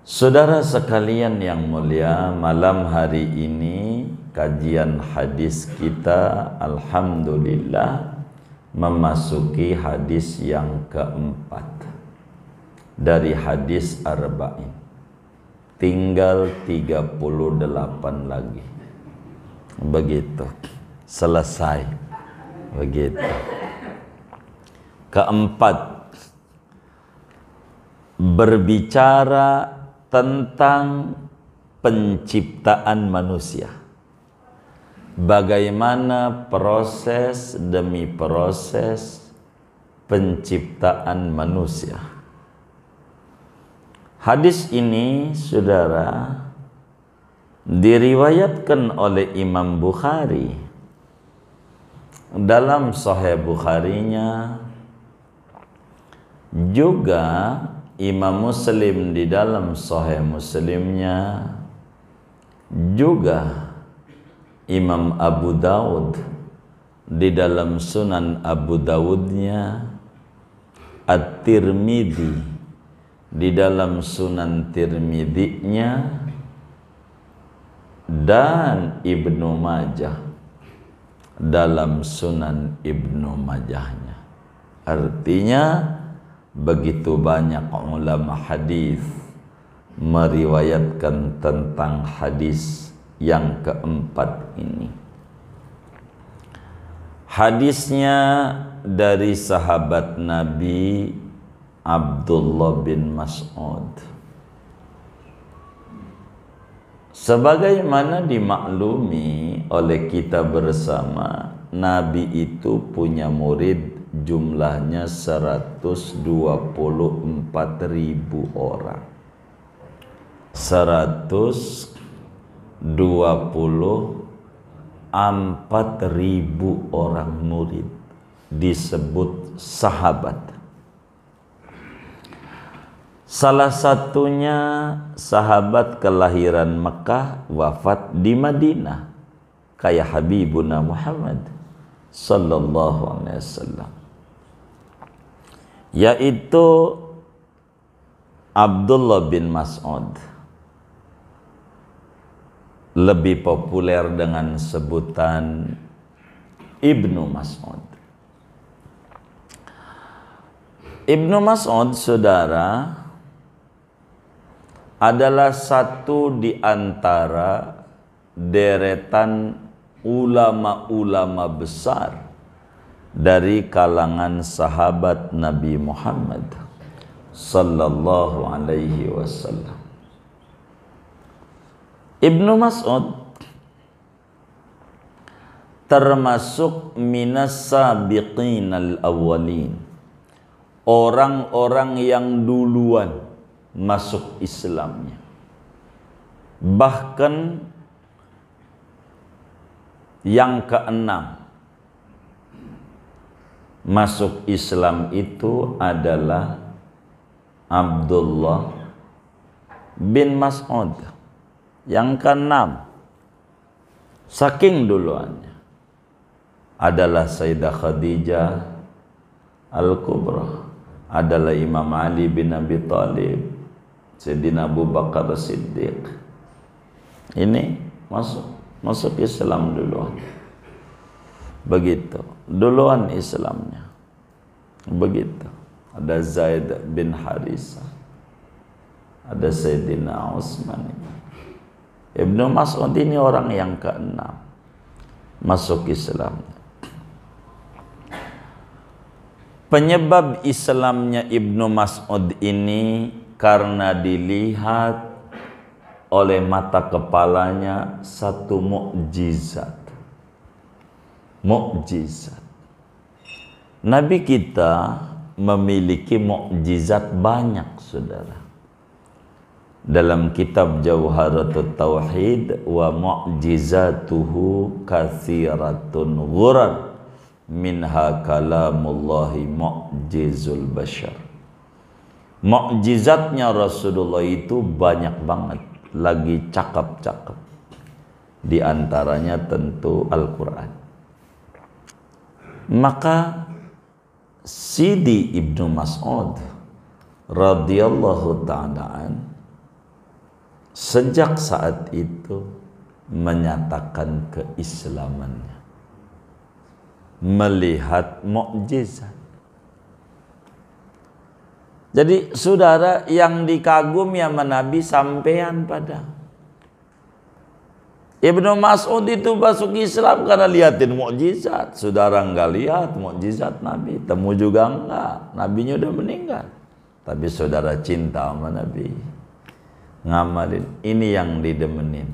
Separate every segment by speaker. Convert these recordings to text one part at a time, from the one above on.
Speaker 1: Saudara sekalian yang mulia, malam hari ini kajian hadis kita alhamdulillah memasuki hadis yang keempat dari hadis arba'in. Tinggal 38 lagi. Begitu. Selesai. Begitu. Keempat, berbicara tentang penciptaan manusia. Bagaimana proses demi proses penciptaan manusia. Hadis ini, saudara, diriwayatkan oleh Imam Bukhari dalam Sahih Bukharinya, juga Imam Muslim di dalam Sahih Muslimnya, juga Imam Abu Dawud di dalam Sunan Abu Dawudnya, At-Tirmidzi di dalam Sunan Tirmidzinya, dan Ibnu Majah dalam Sunan Ibnu Majahnya. Artinya begitu banyak ulama hadis meriwayatkan tentang hadis yang keempat ini. Hadisnya dari sahabat Nabi Abdullah bin Mas'ud. Sebagaimana dimaklumi oleh kita bersama, Nabi itu punya murid jumlahnya 124.000 orang. 124.000 orang murid disebut sahabat. Salah satunya sahabat kelahiran Mekah, wafat di Madinah, kayak Habibuna Muhammad sallallahu alaihi wasallam, yaitu Abdullah bin Mas'ud, lebih populer dengan sebutan Ibnu Mas'ud. Ibnu Mas'ud, saudara, adalah satu di antara deretan ulama-ulama besar dari kalangan sahabat Nabi Muhammad sallallahu alaihi wasallam. Ibnu Mas'ud termasuk minas sabiqin al-awwalin, orang-orang yang duluan masuk Islamnya. Bahkan yang keenam masuk Islam itu adalah Abdullah bin Mas'ud. Yang keenam, saking duluannya, adalah Sayyidah Khadijah Al-Kubra, adalah Imam Ali bin Abi Thalib, Sayyidina Abu Bakar Siddiq. Ini masuk Islam duluan. Begitu, duluan Islamnya. Begitu. Ada Zaid bin Harisah, ada Sayyidina Utsman. Ibnu Mas'ud ini orang yang keenam masuk Islam. Penyebab Islamnya Ibnu Mas'ud ini karena dilihat oleh mata kepalanya satu mukjizat. Mukjizat. Nabi kita memiliki mukjizat banyak, saudara. Dalam kitab Jauharatut Tauhid, wa mu'jizatuhu katsiratun ghurar minha kalamullahi mu'jizul bashar. Mukjizatnya Rasulullah itu banyak banget, lagi cakep-cakep. Di antaranya tentu Al-Quran. Maka Sidi Ibnu Mas'ud radhiyallahu ta'ala sejak saat itu menyatakan keislamannya, melihat mukjizat. Jadi saudara, yang dikagumi sama Nabi sampean pada Ibnu Mas'ud itu masuk Islam karena liatin mukjizat. Saudara enggak lihat mukjizat Nabi, temu juga enggak, nabinya udah meninggal. Tapi saudara cinta sama Nabi, ngamalin. Ini yang didemenin.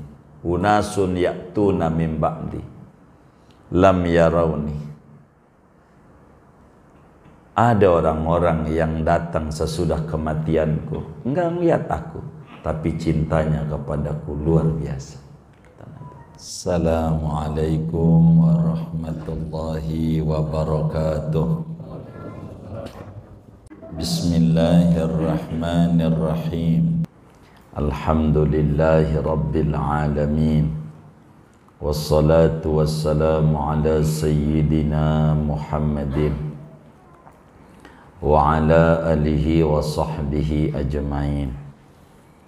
Speaker 1: Unasun ya'tuna min ba'di lam yarawni. Ada orang-orang yang datang sesudah kematianku, enggak melihat aku, tapi cintanya kepadaku luar biasa. Assalamualaikum warahmatullahi wabarakatuh. Bismillahirrahmanirrahim. Alhamdulillahi rabbil alamin. Wassalatu wassalamu ala sayyidina Muhammadin wa ala alihi wa sahbihi ajma'in.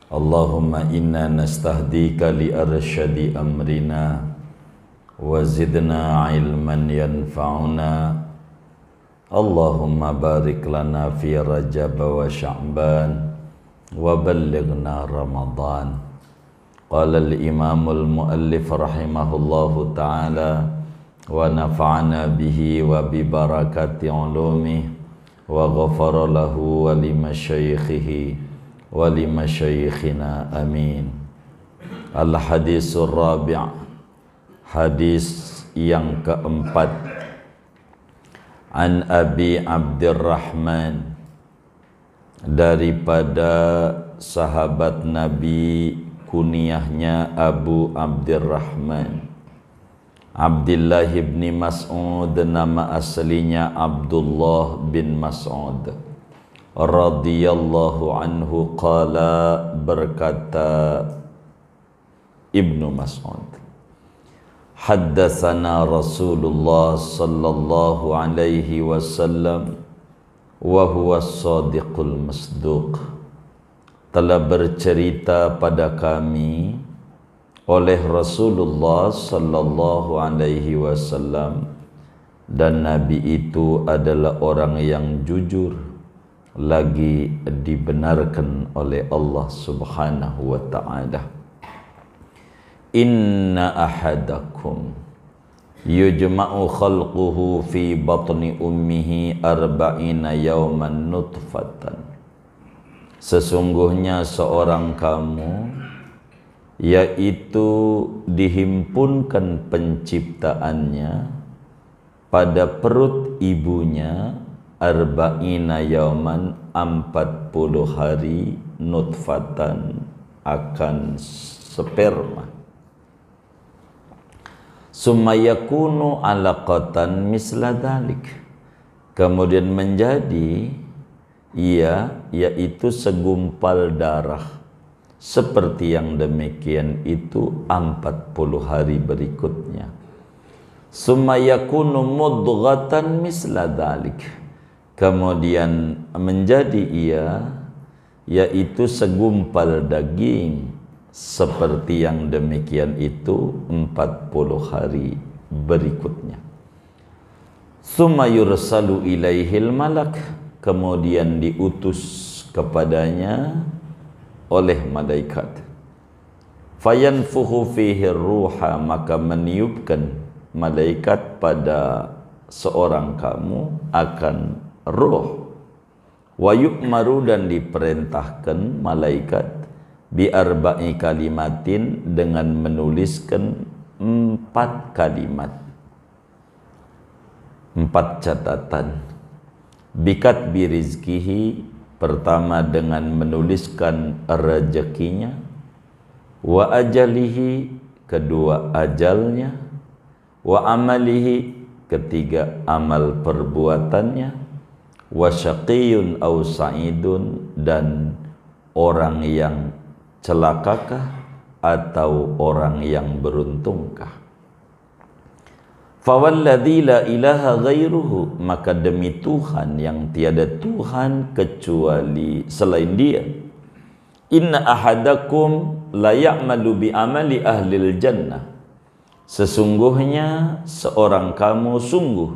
Speaker 1: Allahumma inna nastahdika li arsyadi amrina wa zidna ilman yanfa'una. Allahumma barik lana fi Rajab wa Sya'ban wa ballighna Ramadan. Qala al-imam al-muallif rahimahullahu ta'ala wa nafa'ana bihi wa bi barakati ulumih wa ghafara lahu wa li masyaikhihi wa li masyaikhina amin. Al-hadisur rabi', hadis yang keempat. An Abi Abdurrahman, daripada sahabat Nabi kunyahnya Abu Abdurrahman, Abdullah bin Mas'ud, nama aslinya Abdullah bin Mas'ud radhiyallahu anhu, qala, berkata Ibnu Mas'ud, haddatsana Rasulullah sallallahu alaihi wasallam wa huwa as-sadiqul masduq, telah bercerita pada kami oleh Rasulullah sallallahu alaihi wasallam, dan Nabi itu adalah orang yang jujur lagi dibenarkan oleh Allah Subhanahu wa ta'ala. Inna ahadakum yujma'u khalquhu fi batni ummihi arba'ina yawman nutfatan, sesungguhnya seorang kamu, yaitu dihimpunkan penciptaannya pada perut ibunya arba'ina yauman, 40 hari, nutfatan, akan sperma, summa yakunu alaqatan misla dhalik, kemudian menjadi yaitu segumpal darah seperti yang demikian itu 40 hari berikutnya. Summa yakunu mudghatan misla dhalik, kemudian menjadi yaitu segumpal daging seperti yang demikian itu 40 hari berikutnya. Summa yursalu ilaihil malak, kemudian diutus kepadanya oleh malaikat. Fayanfuhu fihi ruha, maka meniupkan malaikat pada seorang kamu akan ruh. Wa yu'maru, dan diperintahkan malaikat bi arba'i kalimatin, dengan menuliskan 4 kalimat, 4 catatan. Bikat birizkihi, pertama dengan menuliskan rezekinya, wa ajalihi, kedua ajalnya, wa amalihi, ketiga amal perbuatannya, wa syaqiyun aw sa'idun, dan orang yang celakakah atau orang yang beruntungkah. Fawalladzi la ilaha ghairuhu, maka demi Tuhan yang tiada Tuhan kecuali selain Dia, Inna ahadakum la ya'malu bi amali ahlil jannah. Sesungguhnya seorang kamu sungguh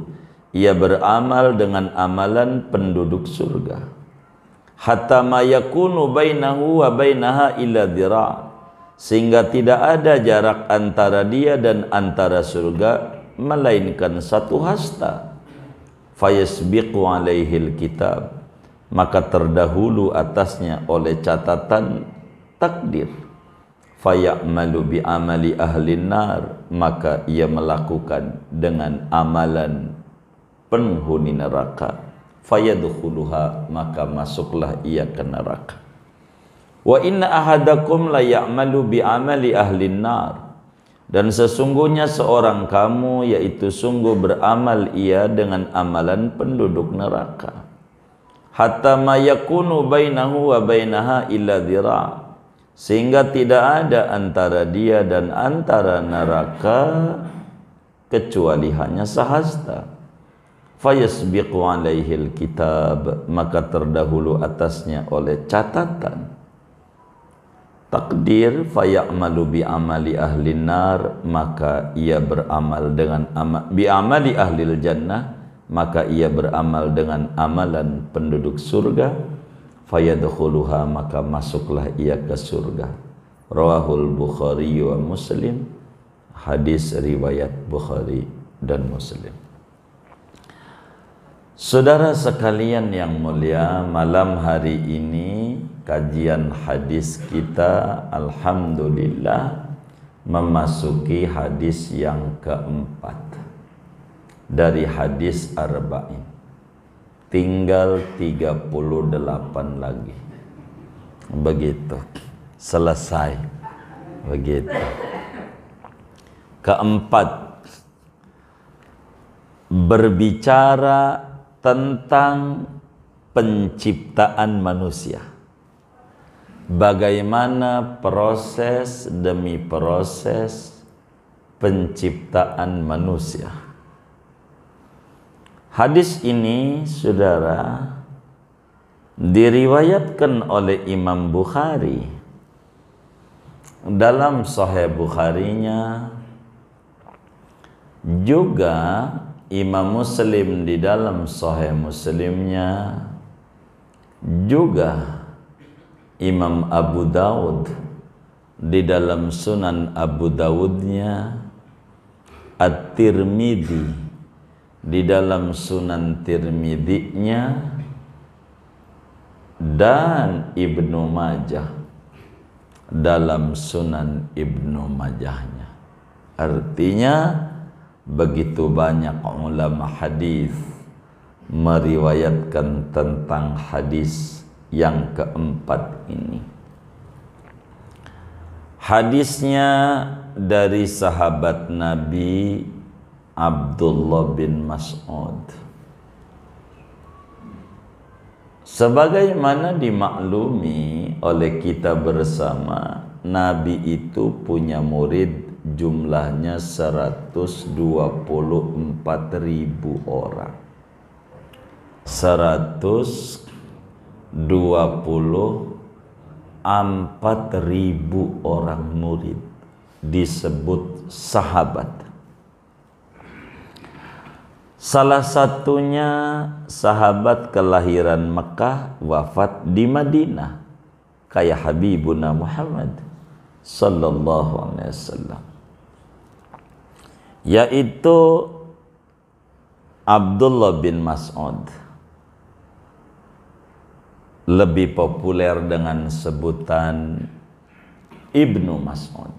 Speaker 1: ia beramal dengan amalan penduduk surga. Hatta ma yakunu bainahu wa bainaha illa dhira', sehingga tidak ada jarak antara dia dan antara surga melainkan satu hasta. Fayasbiqu alaihil kitab, maka terdahulu atasnya oleh catatan takdir. Fayamalu bi amali ahlin nar, maka ia melakukan dengan amalan penghuni neraka. Fayadkhuluha, maka masuklah ia ke neraka. Wa inna ahadakum la ya'malu bi amali ahlin nar, dan sesungguhnya seorang kamu yaitu sungguh beramal ia dengan amalan penduduk neraka. Hatta ma yakunu bainahu wa bainaha illa dhira', sehingga tidak ada antara dia dan antara neraka kecuali hanya sehasta. Fayasbiqu alaihil kitab, maka terdahulu atasnya oleh catatan takdir. Fayamalu bi amali ahlin nar, maka ia beramal dengan bi amali ahlil jannah, maka ia beramal dengan amalan penduduk surga. Fayadkhuluha, maka masuklah ia ke surga. Rawahul Bukhari wa Muslim, hadis riwayat Bukhari dan Muslim. Saudara sekalian yang mulia, malam hari ini kajian hadis kita alhamdulillah memasuki hadis yang keempat dari hadis arba'in. Tinggal 38 lagi. Begitu. Selesai. Begitu. Keempat, berbicara tentang penciptaan manusia. Bagaimana proses demi proses penciptaan manusia. Hadis ini, saudara, diriwayatkan oleh Imam Bukhari dalam Sahih Bukharinya, juga Imam Muslim di dalam Sahih Muslimnya, juga Imam Abu Dawud di dalam Sunan Abu Dawudnya, At-Tirmidzi di dalam Sunan Tirmidzi-nya, dan Ibnu Majah dalam Sunan Ibnu Majahnya. Artinya begitu banyak ulama hadis meriwayatkan tentang hadis yang keempat ini. Hadisnya dari sahabat Nabi Abdullah bin Mas'ud. Sebagaimana dimaklumi oleh kita bersama, Nabi itu punya murid jumlahnya 124.000 orang. 124.000 orang murid disebut sahabat. Salah satunya sahabat kelahiran Mekah, wafat di Madinah, kayak Habibuna Muhammad sallallahu alaihi wasallam, yaitu Abdullah bin Mas'ud, lebih populer dengan sebutan Ibnu Mas'ud.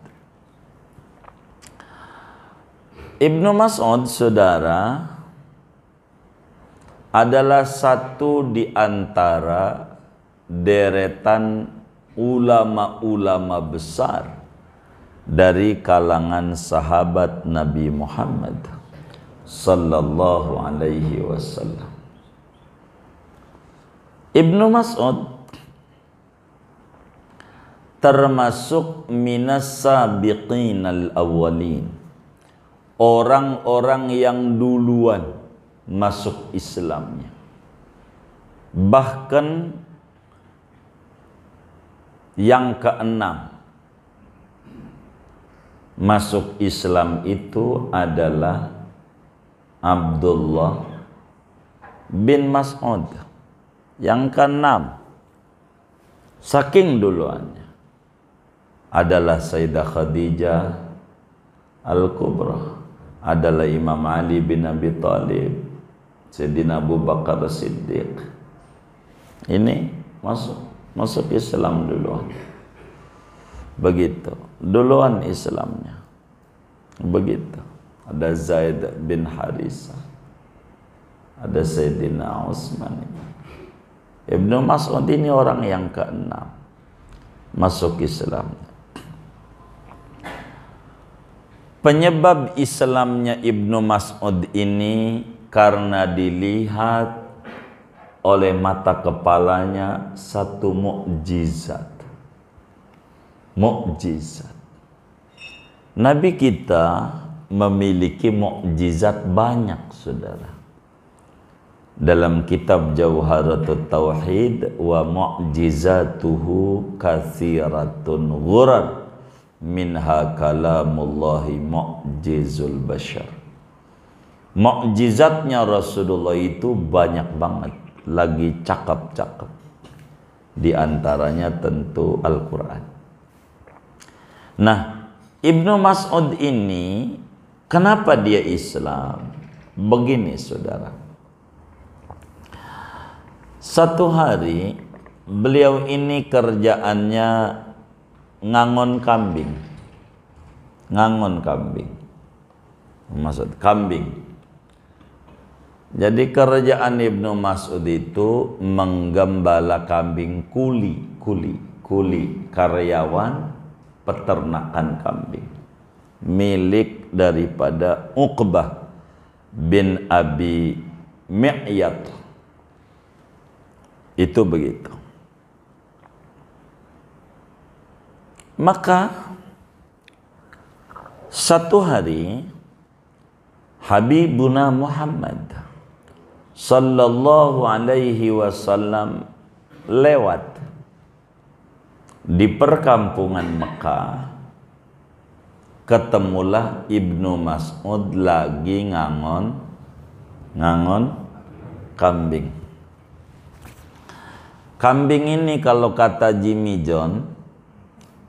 Speaker 1: Ibnu Mas'ud, saudara, adalah satu di antara deretan ulama-ulama besar dari kalangan sahabat Nabi Muhammad sallallahu alaihi wasallam. Ibnu Mas'ud termasuk minas sabiqinal awwalin, orang-orang yang duluan masuk Islamnya. Bahkan Yang keenam, masuk Islam itu adalah Abdullah bin Mas'ud. Yang keenam, saking duluannya, adalah Sayyidah Khadijah Al-Kubra, adalah Imam Ali bin Abi Thalib, Sayyidina Abu Bakar Siddiq. Ini masuk Islam duluan. Begitu, duluan Islamnya. Begitu. Ada Zaid bin Harisah, ada Sayyidina Utsman. Ibnu Mas'ud ini orang yang keenam masuk Islam. Penyebab Islamnya Ibnu Mas'ud ini karena dilihat oleh mata kepalanya satu mukjizat. Mukjizat. Nabi kita memiliki mukjizat banyak, saudara. Dalam kitab Jauharatut Tauhid, wa mu'jizatuhu katsiratun ghurar minha kalamullahi mu'jizul bashar. Mukjizatnya Rasulullah itu banyak banget, lagi cakep-cakep. Di antaranya tentu Al-Quran. Nah, Ibnu Mas'ud ini kenapa dia Islam? Begini, saudara. Satu hari beliau ini kerjaannya ngangon kambing. Ngangon kambing. Maksud kambing. Jadi kerjaan Ibnu Mas'ud itu menggembala kambing, kuli karyawan peternakan kambing milik daripada Uqbah bin Abi Mi'yad. Itu begitu. Maka satu hari Habibuna Muhammad sallallahu alaihi wasallam lewat di perkampungan Mekah. Ketemulah Ibnu Mas'ud lagi ngangon kambing. Kambing ini kalau kata Jimmy John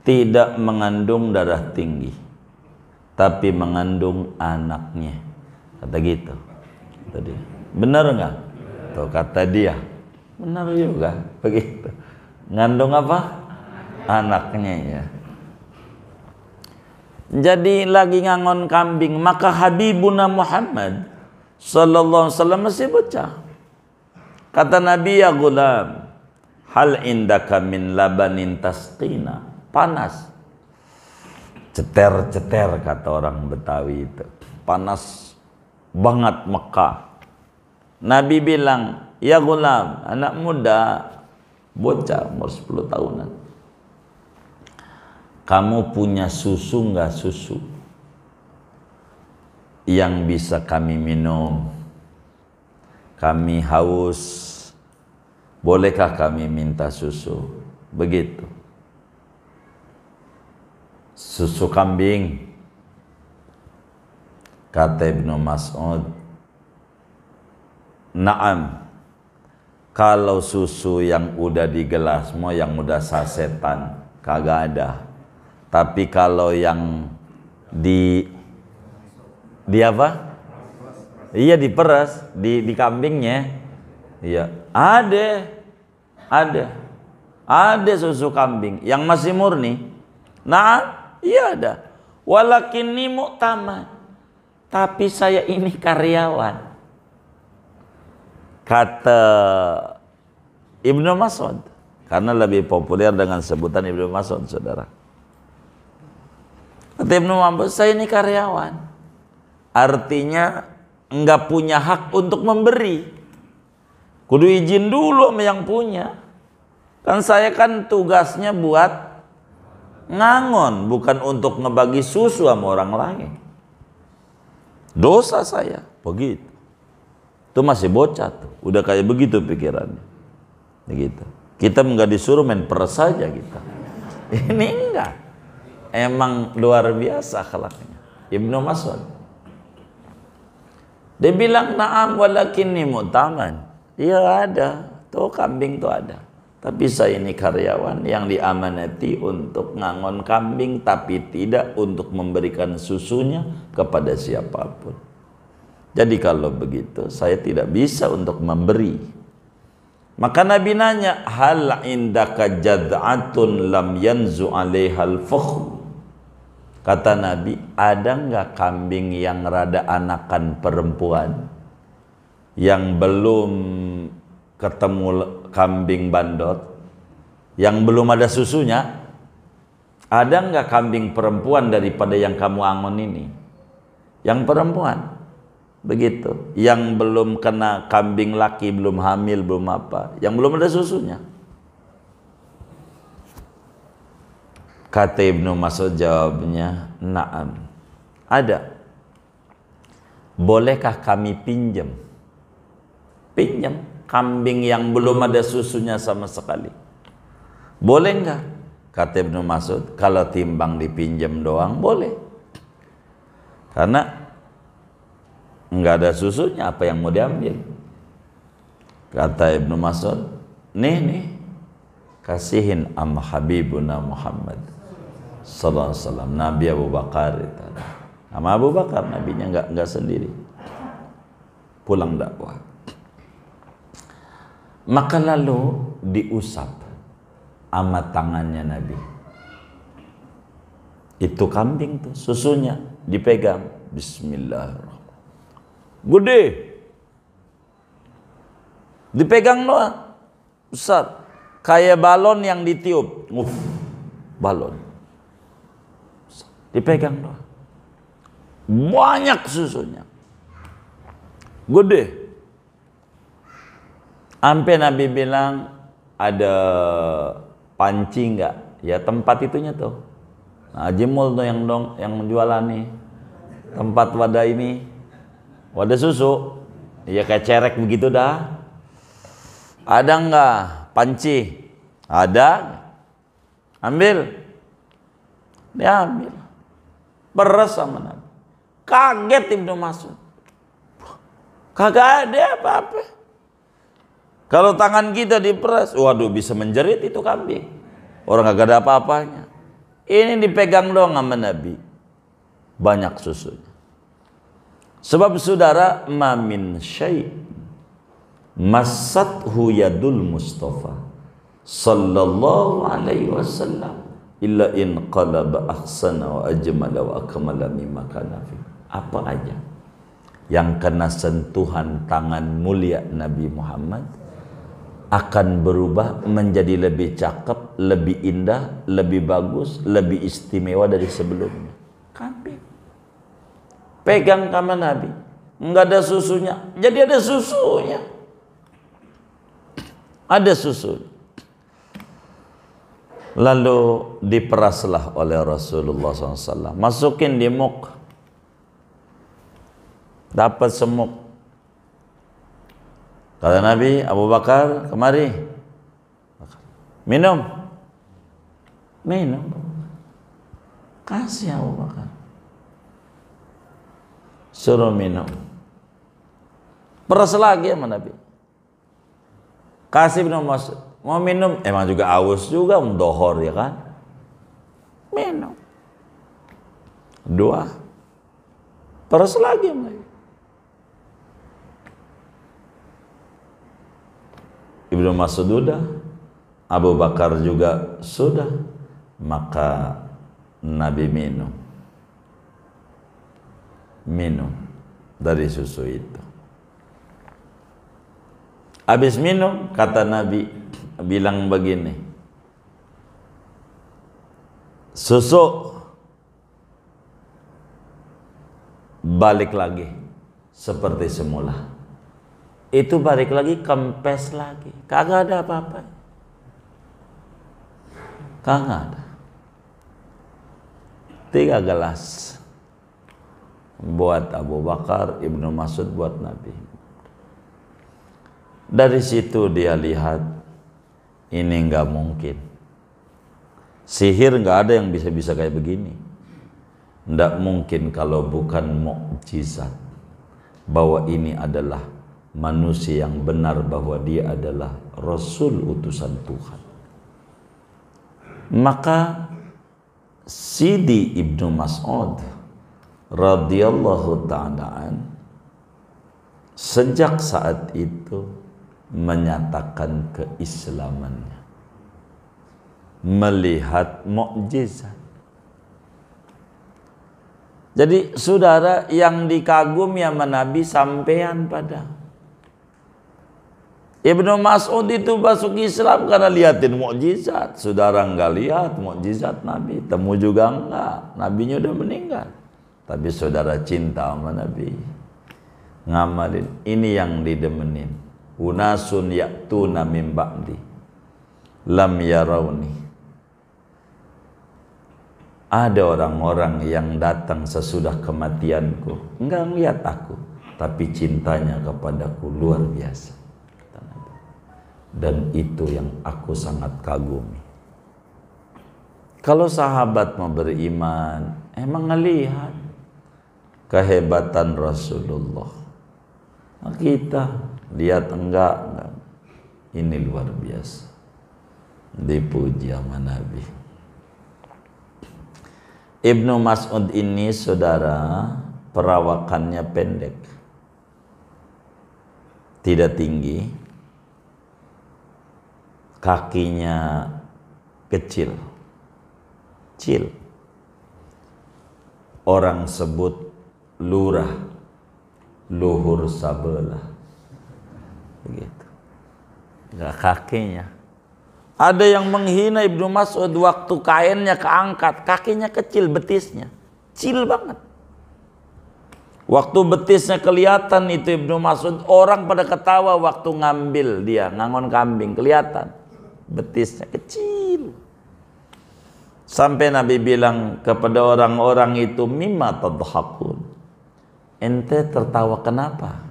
Speaker 1: tidak mengandung darah tinggi, tapi mengandung anaknya. Kata gitu. Kata dia. Benar nggak? Tuh kata dia. Benar juga. Begitu. Ngandung apa? Anaknya ya. Jadi lagi ngangon kambing, maka Habibuna Muhammad sallallahu alaihi wasallam masih bocah. Kata Nabi, ya gulam, hal indaka min labanin tasqina. Panas. Ceter-ceter kata orang Betawi itu. Panas banget Mekah. Nabi bilang, ya gulam, anak muda, bocah umur 10 tahunan. Kamu punya susu nggak, susu yang bisa kami minum? Kami haus, bolehkah kami minta susu? Begitu. Susu kambing. Kata Ibnu Mas'ud, naam. Kalau susu yang udah di gelas, mau yang udah sasetan, kagak ada. Tapi kalau yang di apa? Iya, diperas di kambingnya. Iya, ada susu kambing yang masih murni. Nah, iya ada. Walakinni mu'tamad. Tapi saya ini karyawan. Kata Ibnu Mas'ud, karena lebih populer dengan sebutan Ibnu Mas'ud, saudara. Kata Ibnu Mas'ud, saya ini karyawan. Artinya enggak punya hak untuk memberi. Kudu izin dulu sama yang punya. Kan saya kan tugasnya buat ngangon, bukan untuk ngebagi susu sama orang lain. Dosa saya, begitu. Itu masih bocah tuh, udah kayak begitu pikirannya. Begitu. Kita enggak disuruh main peres saja kita. Ini enggak. Emang luar biasa akhlaknya. Ibnu Mas'ud. Dia bilang, na'am walakinni mu'taman. Iya ada, tuh kambing tuh ada. Tapi saya ini karyawan yang diamanati untuk ngangon kambing, tapi tidak untuk memberikan susunya kepada siapapun. Jadi kalau begitu, saya tidak bisa untuk memberi. Maka Nabi nanya, hal indaka jad'atun lam yanzu 'alaihal fukhr. Kata Nabi, ada nggak kambing yang rada anakan perempuan yang belum ketemu kambing bandot, yang belum ada susunya? Ada nggak kambing perempuan daripada yang kamu angon ini? Yang perempuan begitu, yang belum kena kambing laki, belum hamil, belum apa, yang belum ada susunya. Kata Ibnu Mas'ud jawabnya, na'am, ada. Bolehkah kami pinjam kambing yang belum ada susunya sama sekali? Boleh enggak? Kata Ibnu Mas'ud, kalau timbang dipinjam doang boleh. Karena enggak ada susunya, apa yang mau diambil? Kata Ibnu Mas'ud, nih kasihin am Habibuna Muhammad sallallahu alaihi wasallam, Nabi Abu Bakar itu. Sama Abu Bakar, nabinya enggak sendiri. Pulang dakwah. Maka lalu diusap sama tangannya Nabi. Itu kambing tuh, susunya dipegang. Bismillahirrahmanirrahim. Gede. Dipegang doang. Besar. Kayak balon yang ditiup. Balon. Dipegang doang. Banyak susunya. Gede. Sampai Nabi bilang, ada panci enggak? Ya tempat itunya tuh. Nah, Jimul tuh yang jualan nih. Tempat wadah ini. Wadah susu. Ya kayak cerek begitu dah. Ada enggak panci? Ada. Ambil. Dia ambil. Beres sama Nabi. Kaget Ibnu Mas'ud. Kagak ada apa-apa. Kalau tangan kita diperas, waduh bisa menjerit itu kambing. Orang kagak ada apa-apanya. Ini dipegang doang sama Nabi. Banyak susunya. Sebab saudara, ma min syai' massathu yadul Mustafa sallallahu alaihi wasallam illa in qalaba ahsana wa ajmala wa akmala mimma kana fi. Apa aja yang kena sentuhan tangan mulia Nabi Muhammad akan berubah menjadi lebih cakep, lebih indah, lebih bagus, lebih istimewa dari sebelumnya. Kambing pegang sama Nabi, enggak ada susunya, jadi ada susunya. Ada susu. Lalu diperaslah oleh Rasulullah SAW. Masukin di muk. Dapat semuk. Kata Nabi, Abu Bakar, kemari. Minum. Minum. Kasih Abu Bakar. Suruh minum. Peras lagi sama Nabi. Kasih Ibnu Mas'ud. Mau minum, emang juga aus juga, dohor ya kan? Minum. Dua. Peras lagi sama Nabi. Ibnu Mas'ud sudah, Abu Bakar juga sudah, maka Nabi minum dari susu itu. Habis minum, kata Nabi bilang begini, susu balik lagi seperti semula. Itu balik lagi, kempes lagi, kagak ada apa-apa, kagak ada. 3 gelas buat Abu Bakar, Ibnu Mas'ud buat Nabi. Dari situ dia lihat ini enggak mungkin. Sihir nggak ada yang bisa kayak begini. Nggak mungkin kalau bukan mukjizat bahwa ini adalah manusia yang benar, bahwa dia adalah Rasul utusan Tuhan. Maka Sidi Ibnu Mas'ud radhiyallahu ta'ala sejak saat itu menyatakan keislamannya, melihat mukjizat. Jadi saudara, yang dikagumi sama Nabi sampean pada Ibnu Mas'ud itu masuk Islam karena liatin mukjizat. Saudara enggak lihat mukjizat Nabi, temu juga enggak, nabinya udah meninggal. Tapi saudara cinta sama Nabi, ngamalin. Ini yang didemenin. Unasun ya'tuna min ba'di lam yarawni. Ada orang-orang yang datang sesudah kematianku, enggak melihat aku, tapi cintanya kepadaku luar biasa. Dan itu yang aku sangat kagumi. Kalau sahabat mau beriman, emang ngelihat kehebatan Rasulullah. Nah, kita lihat enggak. Ini luar biasa. Dipuji sama Nabi. Ibnu Mas'ud ini saudara, perawakannya pendek, tidak tinggi, kakinya kecil. Orang sebut lurah, luhur sabelah, begitu. Enggak kakinya. Ada yang menghina Ibnu Mas'ud waktu kainnya keangkat, kakinya kecil, betisnya kecil banget. Waktu betisnya kelihatan itu Ibnu Mas'ud, orang pada ketawa waktu ngambil dia, ngangon kambing, kelihatan betisnya kecil. Sampai Nabi bilang kepada orang-orang itu, mimma tadhakun, ente tertawa kenapa?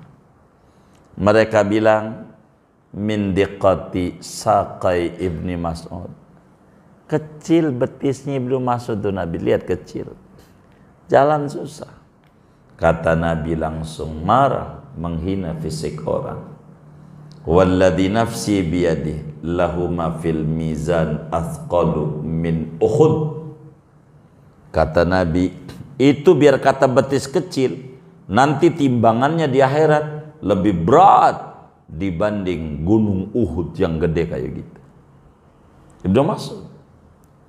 Speaker 1: Mereka bilang, min diqati saqai Ibni Mas'ud. Kecil betisnya Ibnu Mas'ud tuh Nabi, lihat kecil, jalan susah. Kata Nabi langsung marah, menghina fisik orang. Walladzi nafsi biyadihi lahuma fil mizan athqalu min Uhud. Kata Nabi, itu biar kata betis kecil, nanti timbangannya di akhirat lebih berat dibanding gunung Uhud yang gede kayak gitu. Ibnu Mas'ud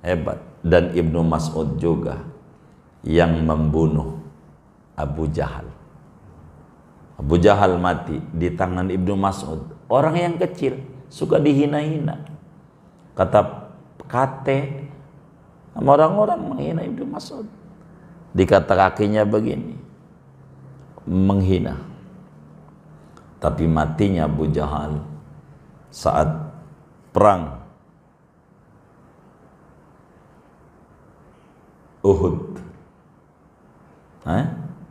Speaker 1: hebat. Dan Ibnu Mas'ud juga yang membunuh Abu Jahal. Abu Jahal mati di tangan Ibnu Mas'ud. Orang yang kecil, suka dihina-hina. Kata kate sama orang-orang menghina Ibnu Mas'ud. Dikata kakinya begini, menghina. Tapi matinya Abu Jahal saat perang Uhud,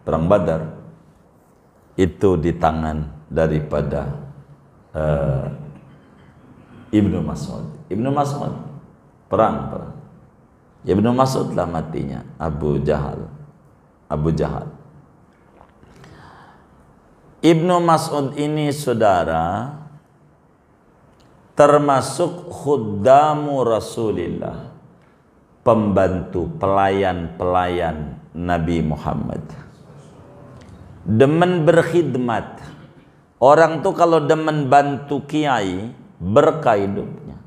Speaker 1: perang Badar, itu di tangan daripada Ibnu Mas'ud. Ibnu Mas'ud perang. Ibnu Mas'ud lah matinya Abu Jahal. Ibnu Mas'ud ini saudara termasuk khuddamu Rasulillah, pembantu, pelayan Nabi Muhammad. Demen berkhidmat. Orang tuh kalau demen bantu kiai, berkah hidupnya.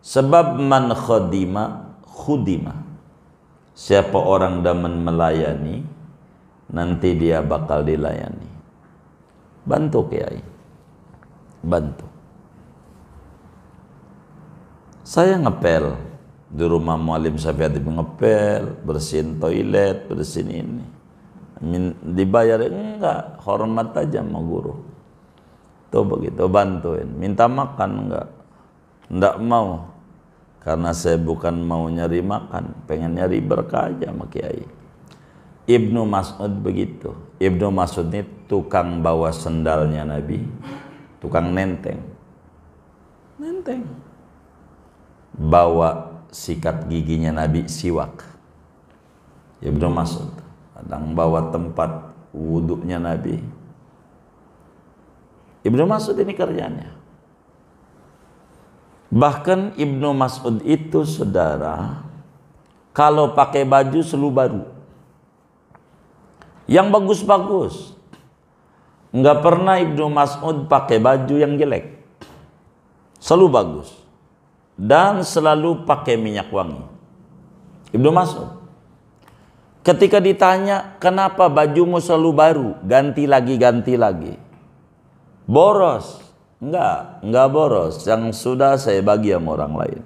Speaker 1: Sebab man khadima khudima. Siapa orang demen melayani, nanti dia bakal dilayani. Bantu kiai, bantu. Saya ngepel di rumah Mualim Syafi'i, ngepel, bersihin toilet, bersihin ini. Dibayar enggak, hormat aja sama guru. Tuh begitu, bantuin. Minta makan enggak mau. Karena saya bukan mau nyari makan, pengen nyari berkah aja sama kiai. Ibnu Mas'ud begitu. Ibnu Mas'ud ini tukang bawa sendalnya Nabi, tukang nenteng. Bawa sikat giginya Nabi, siwak. Ibnu Mas'ud kadang bawa tempat wuduknya Nabi. Ibnu Mas'ud ini kerjanya. Bahkan Ibnu Mas'ud itu, saudara, kalau pakai baju selalu baru, yang bagus-bagus. Nggak pernah Ibnu Mas'ud pakai baju yang jelek, selalu bagus, dan selalu pakai minyak wangi. Ibnu Mas'ud ketika ditanya, kenapa bajumu selalu baru, ganti lagi, boros? Enggak boros, yang sudah saya bagi sama orang lain.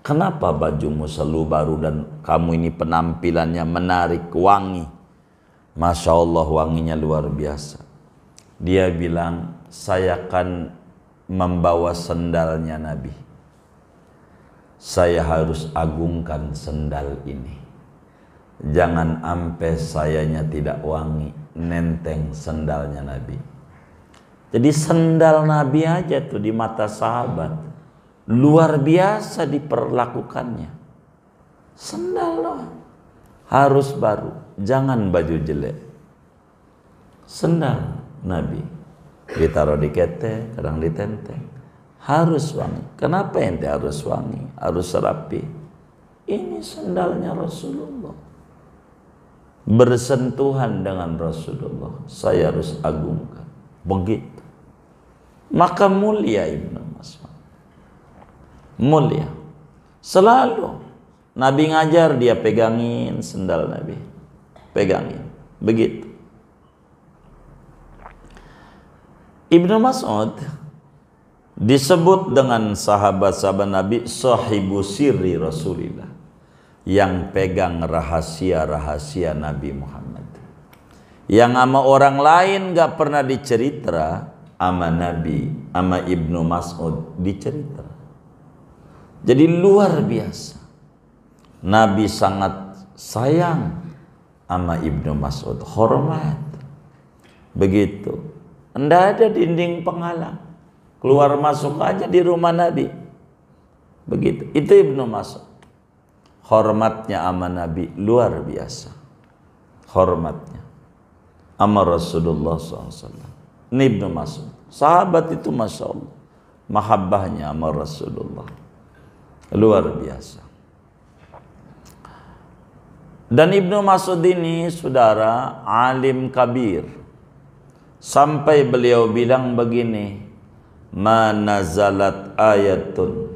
Speaker 1: Kenapa bajumu selalu baru dan kamu ini penampilannya menarik, wangi? Masya Allah, wanginya luar biasa. Dia bilang, saya akan membawa sendalnya Nabi. Saya harus agungkan sendal ini. Jangan sampai sayanya tidak wangi, nenteng sendalnya Nabi. Jadi sendal Nabi aja tuh di mata sahabat luar biasa diperlakukannya. Sendal loh, harus baru, jangan baju jelek. Sendal Nabi ditaruh di kete, kadang ditenteng, harus wangi. Kenapa ente harus wangi, harus rapi? Ini sendalnya Rasulullah, bersentuhan dengan Rasulullah, saya harus agungkan. Begitu. Maka mulia Ibnu Mas'ud, mulia. Selalu Nabi ngajar, dia pegangin sendal Nabi, pegangin. Begitu. Ibnu Mas'ud disebut dengan sahabat-sahabat Nabi sahibu sirri Rasulillah, yang pegang rahasia-rahasia Nabi Muhammad, yang sama orang lain gak pernah dicerita, sama Nabi, sama Ibnu Mas'ud dicerita. Jadi luar biasa, Nabi sangat sayang sama Ibnu Mas'ud, hormat. Begitu. Nggak ada dinding penghalang, keluar masuk aja di rumah Nabi. Begitu. Itu Ibnu Mas'ud. Hormatnya sama Nabi luar biasa. Hormatnya sama Rasulullah SAW. Ini Ibnu Mas'ud. Sahabat itu Masya Allah, mahabbahnya sama Rasulullah luar biasa. Dan Ibnu Mas'ud ini, saudara, alim kabir, sampai beliau bilang begini, ma nazalat ayatun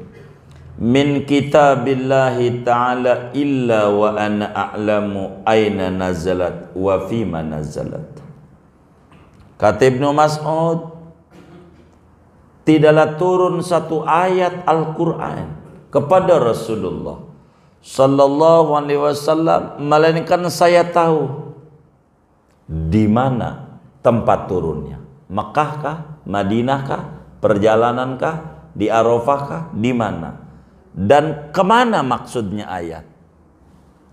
Speaker 1: min kitabillahi ta'ala illa wa ana a'lamu aina nazalat wa fima nazalat. Kata Ibnu Mas'ud, tidaklah turun satu ayat Al-Quran kepada Rasulullah Sallallahu Alaihi Wasallam melainkan saya tahu di mana tempat turunnya. Mekah kah, Madinah kah, perjalanan kah, di Arafah kah, di mana, dan kemana maksudnya ayat.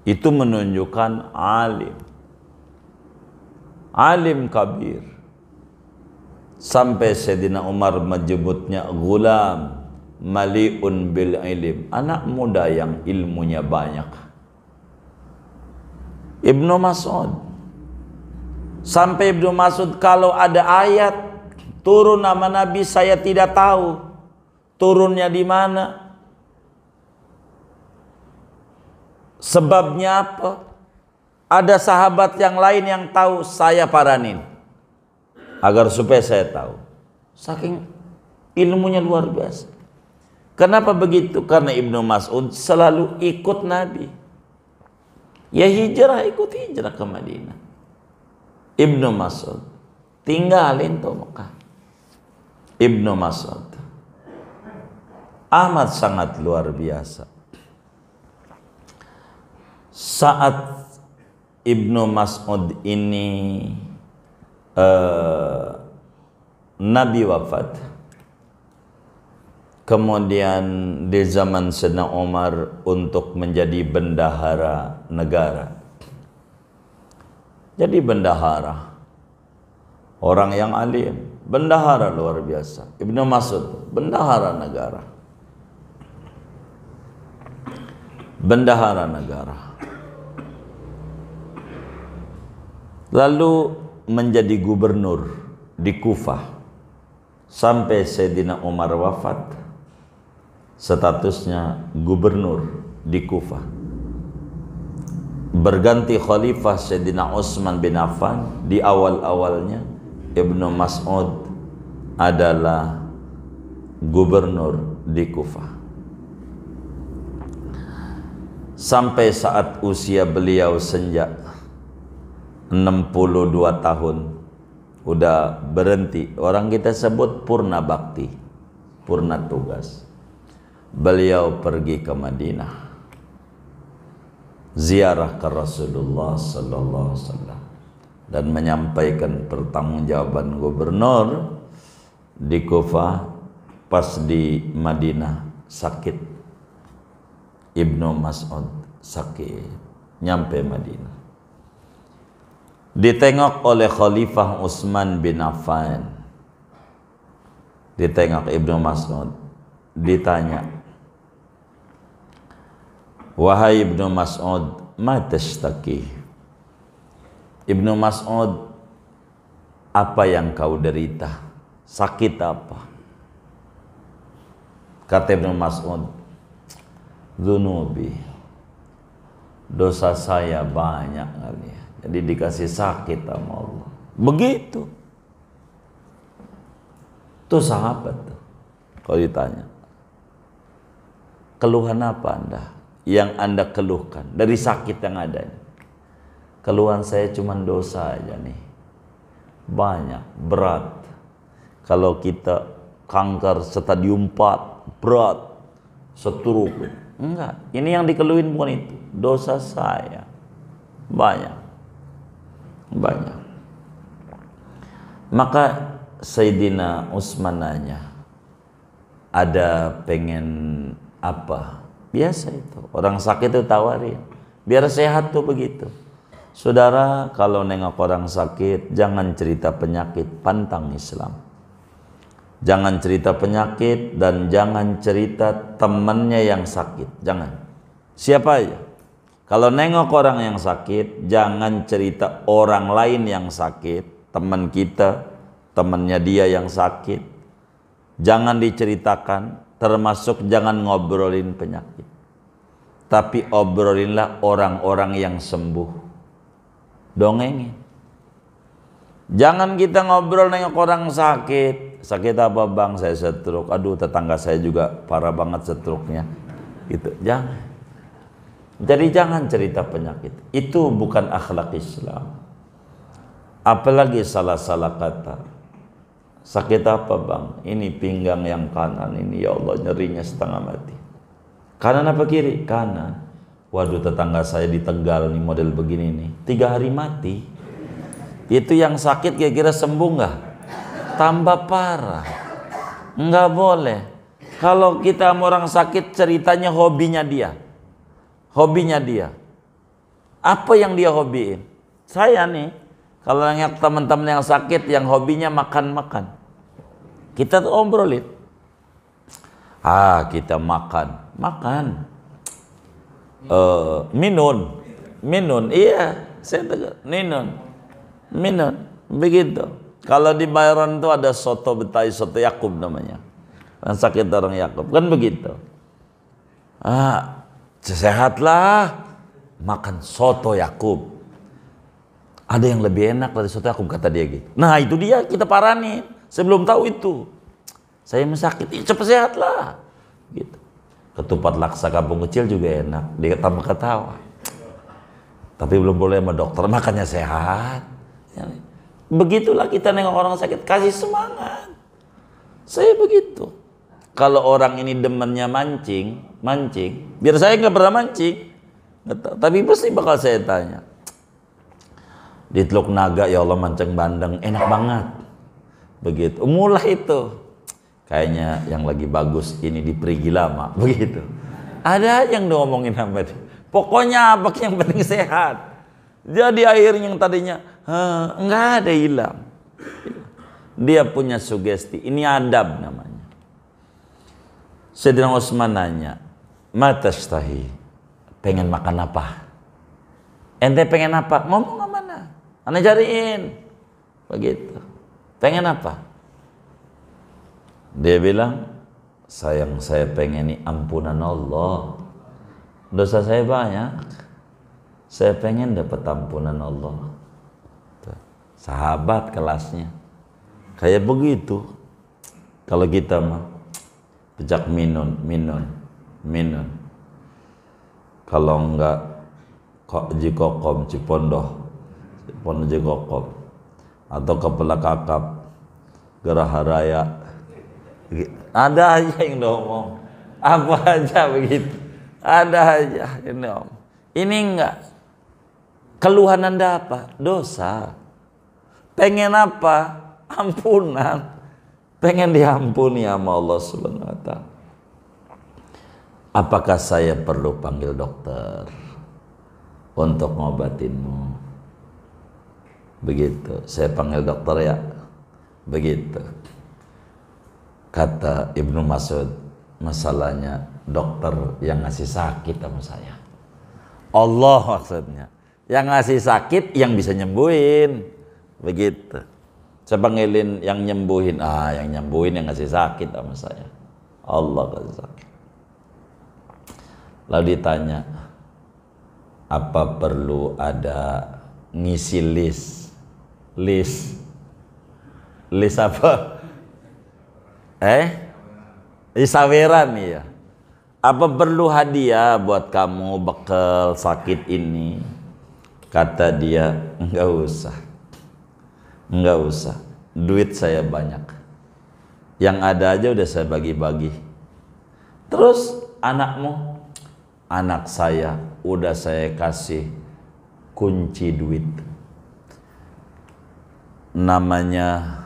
Speaker 1: Itu menunjukkan alim kabir. Sampai Sayyidina Umar menyebutnya gulam mali'un bil ilim, anak muda yang ilmunya banyak. Ibnu Mas'ud, sampai Ibnu Mas'ud kalau ada ayat turun nama Nabi saya tidak tahu turunnya di mana, sebabnya apa. Ada sahabat yang lain yang tahu, saya paranin agar supaya saya tahu. Saking ilmunya luar biasa. Kenapa begitu? Karena Ibnu Mas'ud selalu ikut Nabi. Ya hijrah, ikut hijrah ke Madinah. Ibnu Mas'ud tinggalin tuh Mekah. Ibnu Mas'ud amat sangat luar biasa. Saat Ibnu Mas'ud ini Nabi wafat, kemudian di zaman Sayyidina Umar untuk menjadi bendahara negara. Jadi bendahara, orang yang alim, bendahara luar biasa. Ibnu Mas'ud bendahara negara. bendahara negara. Lalu menjadi gubernur di Kufah sampai Sayyidina Umar wafat, statusnya gubernur di Kufah. Berganti khalifah Sayyidina Utsman bin Affan. Di awal-awalnya Ibnu Mas'ud adalah gubernur di Kufah. Sampai saat usia beliau senja 62 tahun, udah berhenti. Orang kita sebut purna bakti, purna tugas. Beliau pergi ke Madinah, ziarah ke Rasulullah sallallahu alaihi wasallam dan menyampaikan pertanggungjawaban gubernur di Kufah. Pas di Madinah sakit, Ibnu Mas'ud sakit, nyampe Madinah. Ditengok oleh Khalifah Utsman bin Affan. Ditengok Ibnu Mas'ud, ditanya, "Wahai Ibnu Mas'ud, ma tashtaki?" Ibnu Mas'ud, apa yang kau derita? Sakit apa? Kata Ibnu Mas'ud, "Dzunubi, dosa saya banyak kali ya. Jadi dikasih sakit sama Allah." Begitu. Tuh sahabat tuh. Kalau ditanya, keluhan apa Anda? Yang Anda keluhkan dari sakit yang ada. Keluhan saya cuma dosa aja nih. Banyak, berat. Kalau kita kanker stadium 4, berat. Stroke. Enggak, ini yang dikeluhin bukan itu. Dosa saya banyak. Banyak. Maka Sayyidina Utsman nanya, ada pengen apa? Biasa itu, orang sakit itu tawarin, biar sehat tuh begitu. Saudara, kalau nengok orang sakit, jangan cerita penyakit, pantang Islam. Jangan cerita penyakit dan jangan cerita temannya yang sakit, jangan. Siapa aja. Kalau nengok orang yang sakit, jangan cerita orang lain yang sakit, teman kita, temannya dia yang sakit. Jangan diceritakan, termasuk jangan ngobrolin penyakit. Tapi obrolinlah orang-orang yang sembuh. Dongengin. Jangan kita ngobrol nengok orang sakit. Sakit apa bang? Saya stroke. Aduh, tetangga saya juga parah banget stroke-nya. Gitu. Jangan. Jadi jangan cerita penyakit. Itu bukan akhlak Islam. Apalagi salah-salah kata. Sakit apa bang? Ini pinggang yang kanan ini, ya Allah, nyerinya setengah mati. Kanan apa kiri? Kanan. Waduh, tetangga saya di Tegal nih model begini nih, 3 hari mati. Itu yang sakit kira-kira sembuh nggak? Tambah parah. Nggak boleh. Kalau kita sama orang sakit, ceritanya hobinya dia. Hobinya dia. Apa yang dia hobiin? Saya nih, kalau nengok teman-teman yang sakit, yang hobinya makan-makan, kita tuh obrolin. Kita makan. Minun, iya, saya tegur, minun, begitu. Kalau di Bayaran tuh ada soto Betawi, soto Yakub namanya. Yang sakit orang Yakub, kan begitu. Sehatlah, makan soto Yakub. Ada yang lebih enak dari soto Yakub, kata dia gitu. Nah itu dia, kita parani. Saya belum tahu itu. Saya sakit, cepat sehatlah. Gitu. Ketupat laksa kampung kecil juga enak. Dia tambah ketawa. Tapi belum boleh sama dokter, makannya sehat. Begitulah kita nengok orang sakit, kasih semangat. Saya begitu. Kalau orang ini demennya mancing, biar saya nggak pernah mancing, tapi pasti bakal saya tanya. Di Teluk Naga, ya Allah, mancing bandeng enak banget, begitu. Mulai itu, kayaknya yang lagi bagus ini di Perigi Lama, begitu. Ada yang ngomongin sama dia. Pokoknya apa yang penting sehat. Jadi akhirnya yang tadinya nggak ada, hilang. Dia punya sugesti, ini adab namanya. Sayyidina Utsman nanya, "Ma tashtahi?" pengen makan apa? Ente pengen apa? Ngomong ke mana? Ane cariin. Begitu. Pengen apa? Dia bilang, sayang saya pengen nih ampunan Allah. Dosa saya banyak. Saya pengen dapat ampunan Allah. Tuh. Sahabat kelasnya. Kayak begitu. Kalau kita mah pejak minun. Kalau enggak kok jikokom cipondoh jikokom atau kepala kakap Geraha Raya, ada aja yang ngomong apa aja begitu, ada aja ini om. Ini enggak keluhan Anda apa? Dosa. Pengen apa? Ampunan. Pengen diampuni sama Allah Subhanahu wa Ta'ala. Apakah saya perlu panggil dokter untuk ngobatinmu? Begitu. Saya panggil dokter ya. Begitu. Kata Ibnu Mas'ud, masalahnya dokter yang ngasih sakit sama saya. Allah maksudnya. Yang ngasih sakit yang bisa nyembuhin. Begitu. Saya panggilin yang nyembuhin. Yang nyembuhin yang ngasih sakit sama saya. Allah kasih sakit. Lalu ditanya, apa perlu ada ngisi list apa? Isaweran ya. Apa perlu hadiah buat kamu bekal sakit ini? Kata dia, enggak usah. Duit saya banyak. Yang ada aja udah saya bagi-bagi. Terus anakmu? Anak saya udah saya kasih kunci duit. Namanya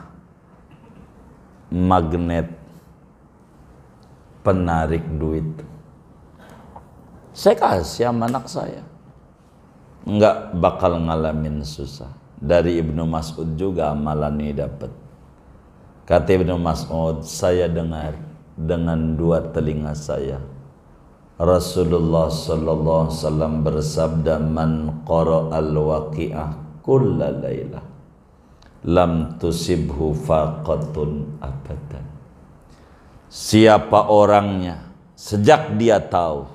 Speaker 1: magnet penarik duit. Saya kasih sama anak saya. Enggak bakal ngalamin susah. Dari Ibnu Mas'ud juga amalan ini dapat. Kata Ibnu Mas'ud, saya dengar dengan dua telinga saya. Rasulullah sallallahu alaihi wasallam bersabda, man qara'al waqi'ah kulla lailah lam tusibhu faqatun abadan. Siapa orangnya sejak dia tahu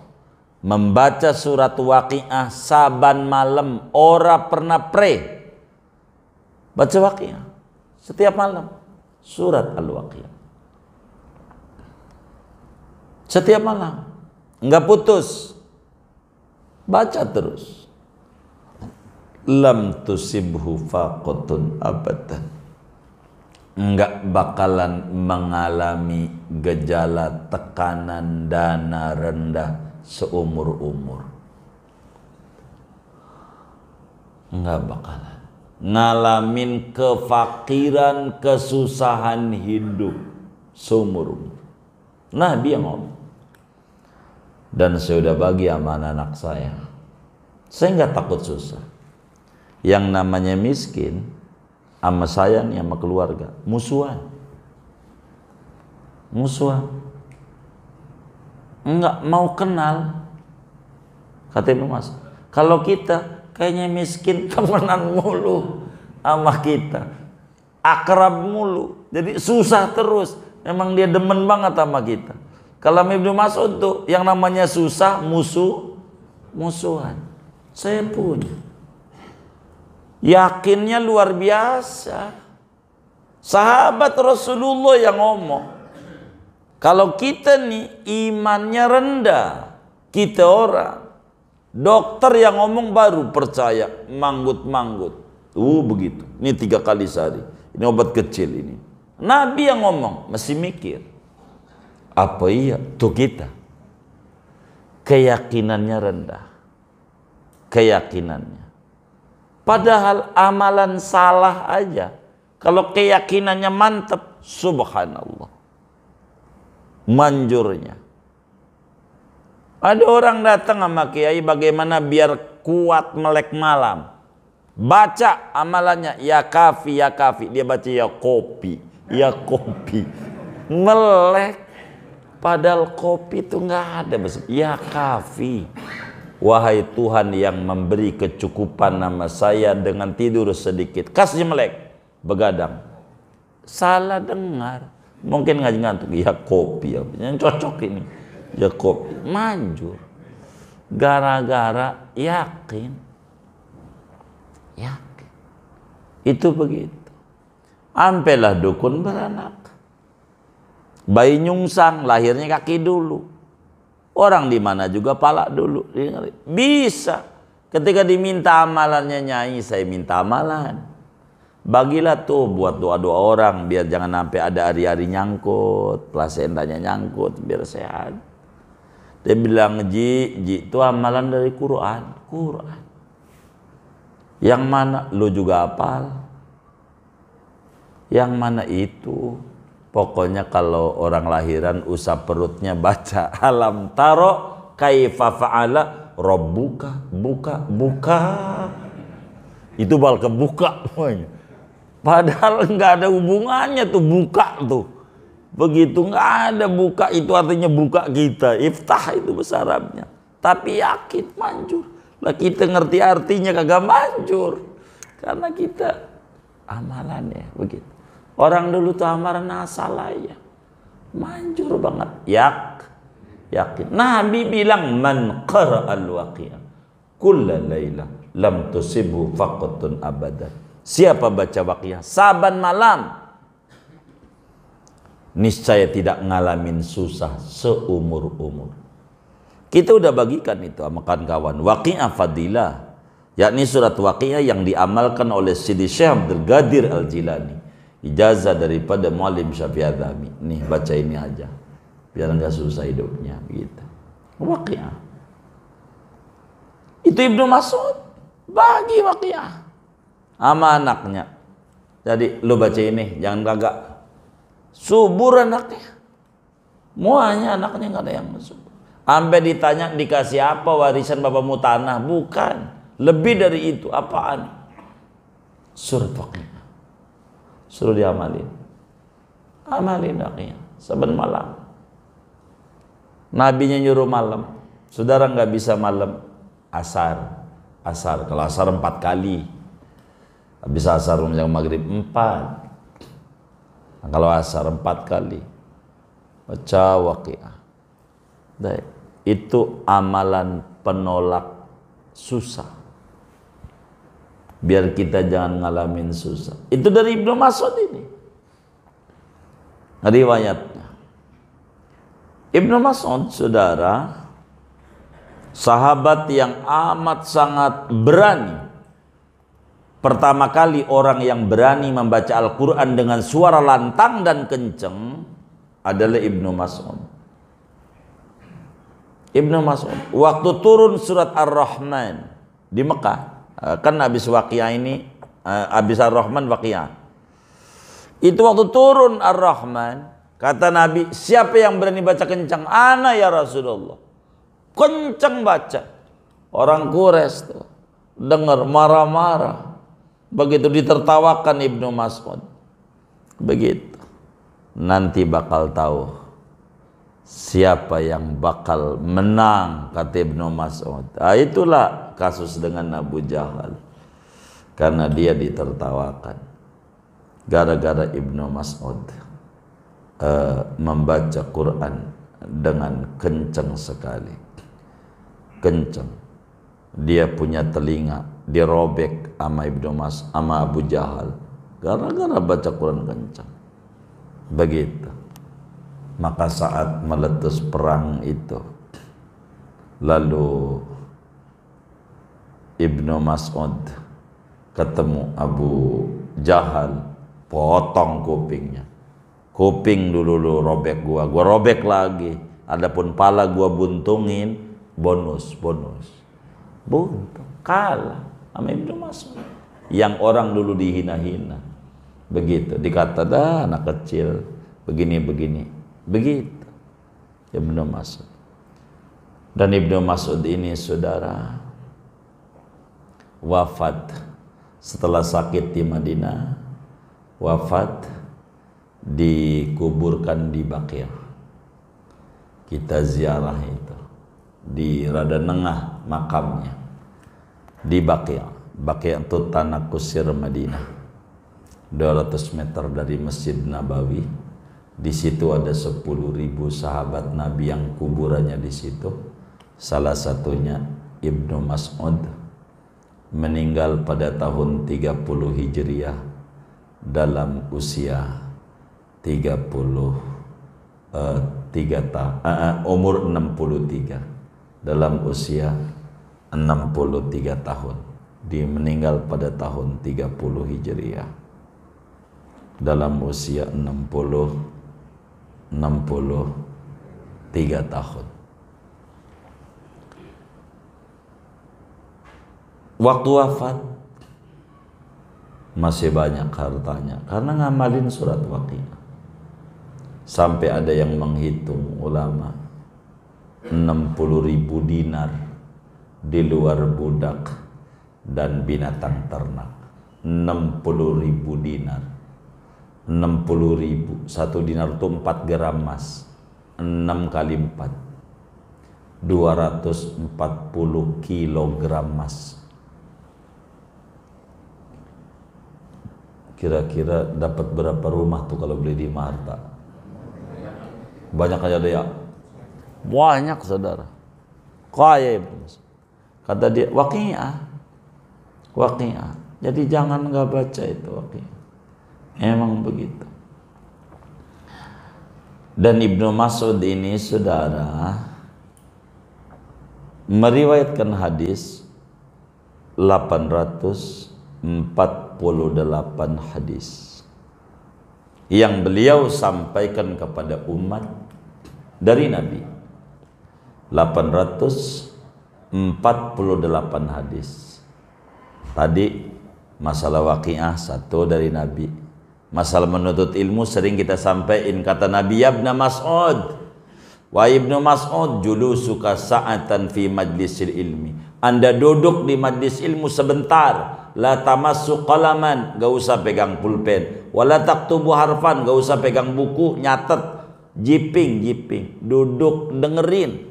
Speaker 1: membaca surat Waqi'ah saban malam, ora pernah baca Waqi'ah setiap malam, surat Al-Waqi'ah setiap malam, enggak putus, baca terus. Lam tusibhu faqatun abadan, enggak bakalan mengalami gejala tekanan dana rendah seumur-umur. Enggak bakalan ngalamin kefakiran, kesusahan hidup seumur-umur. Nabi yang ngomong. Dan saya udah bagi sama anak saya. Saya nggak takut susah. Yang namanya miskin sama saya nih, sama keluarga, musuhan. Nggak mau kenal. Kata Ibnu Mas, kalau kita kayaknya miskin temenan mulu sama kita, akrab mulu, jadi susah terus. Memang dia demen banget sama kita. Kalau Ibnu Mas'ud tuh yang namanya susah, musuhan. Saya punya. Yakinnya luar biasa. Sahabat Rasulullah yang ngomong. Kalau kita nih imannya rendah, kita orang dokter yang ngomong baru percaya, manggut-manggut. Begitu. Ini 3 kali sehari. Ini obat kecil ini. Nabi yang ngomong masih mikir. Apa iya? Tuh kita keyakinannya rendah. Keyakinannya. Padahal amalan salah aja. Kalau keyakinannya mantap, subhanallah. Manjurnya. Ada orang datang sama kiai, bagaimana biar kuat melek malam. Baca amalannya, ya kafi, ya kafi. Dia baca ya kopi, ya kopi. Melek. Padahal kopi itu nggak ada, ya kafi. wahai Tuhan yang memberi kecukupan nama saya dengan tidur sedikit, kasih melek, begadang. Salah dengar, mungkin ngaji ngantuk, ya kopi ya, yang cocok ini, ya kopi, manjur, gara-gara yakin, itu begitu. Ampelah dukun beranak, bayi nyungsang, lahirnya kaki dulu, orang di mana juga pala dulu, bisa. Ketika diminta amalannya Nyai, saya minta amalan. Bagilah tuh buat doa-doa orang biar jangan sampai ada hari-hari nyangkut, plasentanya nyangkut, biar sehat. Dia bilang, Ji itu amalan dari Quran. Yang mana? Lu juga hafal. Yang mana itu? Pokoknya kalau orang lahiran usap perutnya baca alam taro kaifa fa'ala rabbuka, buka. Itu bal kebuka. Padahal nggak ada hubungannya tuh buka tuh. Begitu nggak ada buka itu artinya buka kita. Iftah itu bahasa Arabnya. Tapi yakin manjur. Lah kita ngerti artinya kagak manjur. Karena kita amalannya begitu. Orang dulu tuh amalan asal aja. Manjur banget. Yakin. Nabi bilang man qara'al waqi'ah kulla laila lam tusibu faqatun abadan. Siapa baca Waqiah saban malam, niscaya tidak ngalamin susah seumur-umur. Kita udah bagikan itu sama kawan-kawan. Waqiah Fadilah, yakni surat Waqiah yang diamalkan oleh Sidi Syekh Abdul Qadir Al-Jilani. Ijazah daripada Muallim Syafi'i Adzami. Nih baca ini aja, biar nggak susah hidupnya. Gitu. Waqiah. Itu Ibnu Mas'ud bagi Waqiah sama anaknya. Jadi lu baca ini, jangan kagak subur anaknya. Muanya anaknya nggak ada yang masuk. Sampai ditanya dikasih apa warisan bapakmu tanah? Bukan. Lebih dari itu. Apaan? Surat Waqiah. Suruh diamalin. Amalin Waqiah. Saban malam. Nabinya nyuruh malam. Saudara nggak bisa malam. Asar. Kalau asar 4 kali. Habis asar menjelang maghrib 4. Nah, kalau asar 4 kali baca Waqiah. Itu amalan penolak susah. Biar kita jangan ngalamin susah. Itu dari Ibnu Mas'ud ini riwayatnya. Ibnu Mas'ud saudara, sahabat yang amat sangat berani. Pertama kali orang yang berani membaca Al-Quran dengan suara lantang dan kenceng adalah Ibnu Mas'ud. Ibnu Mas'ud waktu turun surat Ar-Rahman di Mekah, kan habis Waqiah ini, habis Ar-Rahman Waqiah. Itu waktu turun Ar-Rahman, kata Nabi, siapa yang berani baca kencang? Ana ya Rasulullah. Kencang baca. Orang Quraisy tuh dengar marah-marah. Begitu ditertawakan Ibnu Mas'ud. Begitu. Nanti bakal tahu siapa yang bakal menang, kata Ibnu Mas'ud. Itulah kasus dengan Abu Jahal. Karena dia ditertawakan. Gara-gara Ibnu Mas'ud membaca Quran dengan kencang sekali. Kencang. Dia punya telinga dirobek sama Ibnu Mas sama Abu Jahal gara-gara baca Quran kencang. Begitu. Maka saat meletus perang itu, lalu Ibnu Mas'ud ketemu Abu Jahal, potong kupingnya. Kuping dulu lu robek gua robek lagi. Adapun pala gua buntungin, bonus. Buntung, kalah sama Ibnu Mas'ud yang orang dulu dihina-hina. Begitu, dikata dah anak kecil begini begitu Ibnu Mas'ud. Dan Ibnu Mas'ud ini saudara wafat setelah sakit di Madinah, wafat dikuburkan di Baqiyah. Kita ziarah itu di rada nengah makamnya di Baqi' itu tanah kusir Madinah, 200 meter dari Masjid Nabawi. Di situ ada 10.000 sahabat Nabi yang kuburannya di situ. Salah satunya Ibnu Mas'ud, meninggal pada tahun 30 Hijriah dalam usia umur 63, dalam usia 63 tahun. Dia meninggal pada tahun 30 Hijriah dalam usia 63 tahun. Waktu wafat masih banyak hartanya karena ngamalin surat Waqiah. Sampai ada yang menghitung ulama 60.000 dinar di luar budak dan binatang ternak. 60.000 dinar, 60.000. 1 dinar itu 4 gram emas, 6 kali 4, 240 kilogram emas. Kira-kira dapat berapa rumah tuh kalau beli di Marta? Banyak aja deh ya. Banyak saudara. Kaya Ibnu Mas'ud. Kata dia Waqiah. Jadi jangan nggak baca itu Waqiah. Emang begitu. Dan Ibnu Mas'ud ini saudara meriwayatkan hadis 848 hadis yang beliau sampaikan kepada umat dari Nabi. 848 hadis. Tadi masalah Waqiah 1 dari Nabi. Masalah menuntut ilmu sering kita sampaikan kata Nabi, ya Ibnu Mas'ud, wa Ibnu Mas'ud julusuka sa'atan fi majlisil ilmi. Anda duduk di majlis ilmu sebentar, la tamassu qalaman, gak usah pegang pulpen, wala taktubu harfan, gak usah pegang buku nyatet, jiping, duduk dengerin.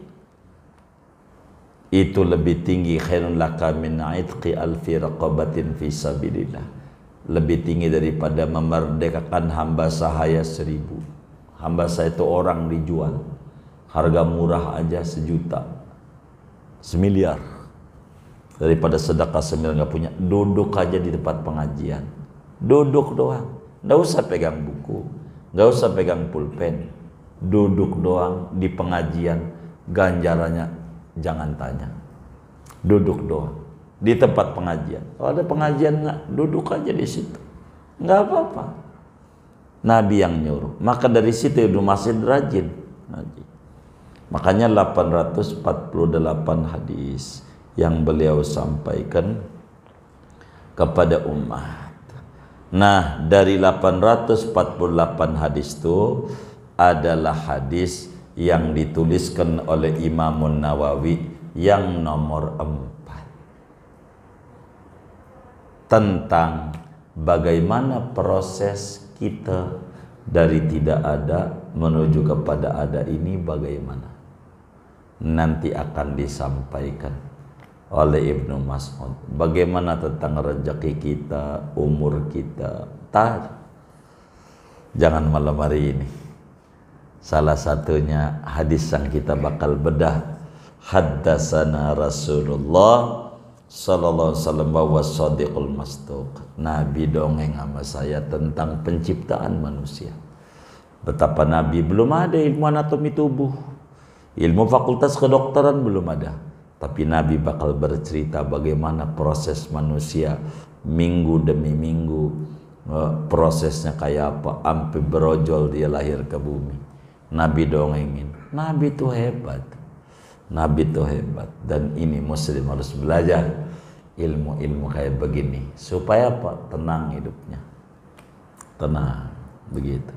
Speaker 1: Itu lebih tinggi, khairun laka min aitqi alfi raqabatin fi sabilillah. Lebih tinggi daripada memerdekakan hamba sahaya 1000. Hamba saya itu orang dijual, harga murah aja 1 juta, 1 miliar. Daripada sedekah 1 miliar nggak punya, duduk aja di tempat pengajian, duduk doang, nggak usah pegang buku, nggak usah pegang pulpen, duduk doang di pengajian, ganjarannya jangan tanya, duduk doang di tempat pengajian. Kalau ada pengajian nggak, duduk aja di situ, nggak apa-apa. Nabi yang nyuruh, maka dari situ Ibnu Mas'ud rajin ngaji. Makanya 848 hadis yang beliau sampaikan kepada umat. Nah, dari 848 hadis itu adalah hadis yang dituliskan oleh Imamun Nawawi yang nomor 4 tentang bagaimana proses kita dari tidak ada menuju kepada ada ini, bagaimana nanti akan disampaikan oleh Ibnu Mas'ud. Bagaimana tentang rezeki kita, umur kita, jangan malam hari ini. Salah satunya hadis yang kita bakal bedah, haddatsana Rasulullah sallallahu alaihi wasallam wa shadiqul masduq. Nabi dongeng sama saya tentang penciptaan manusia. Betapa Nabi belum ada ilmu anatomi tubuh, ilmu fakultas kedokteran belum ada, tapi Nabi bakal bercerita bagaimana proses manusia minggu demi minggu, prosesnya kayak apa sampai berojol dia lahir ke bumi. Nabi dongengin. Nabi itu hebat. Nabi itu hebat, dan ini muslim harus belajar ilmu-ilmu kayak begini supaya apa? Tenang hidupnya, tenang begitu.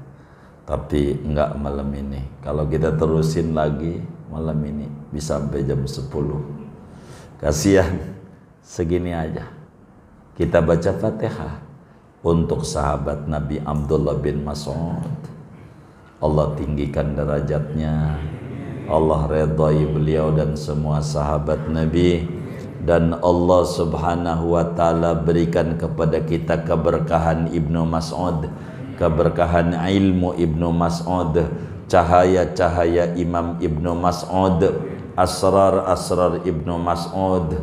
Speaker 1: Tapi enggak malam ini. Kalau kita terusin lagi malam ini bisa sampai jam 10. Kasihan, segini aja. Kita baca Fatihah untuk sahabat Nabi Abdullah bin Mas'ud. Allah tinggikan derajatnya, Allah redai beliau dan semua sahabat Nabi, dan Allah Subhanahu wa taala berikan kepada kita keberkahan Ibnu Mas'ud, keberkahan ilmu Ibnu Mas'ud, cahaya-cahaya Imam Ibnu Mas'ud, asrar-asrar Ibnu Mas'ud,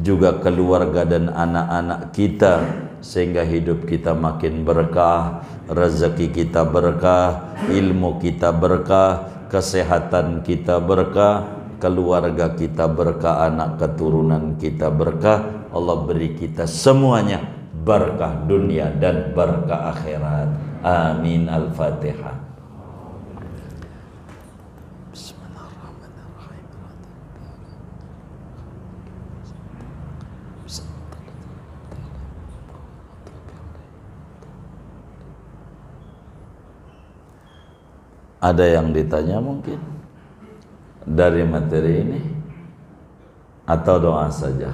Speaker 1: juga keluarga dan anak-anak kita, sehingga hidup kita makin berkah, rezeki kita berkah, ilmu kita berkah, kesehatan kita berkah, keluarga kita berkah, anak keturunan kita berkah. Allah beri kita semuanya berkah dunia dan berkah akhirat. Amin. Al-Fatihah. Ada yang ditanya mungkin dari materi ini atau doa saja?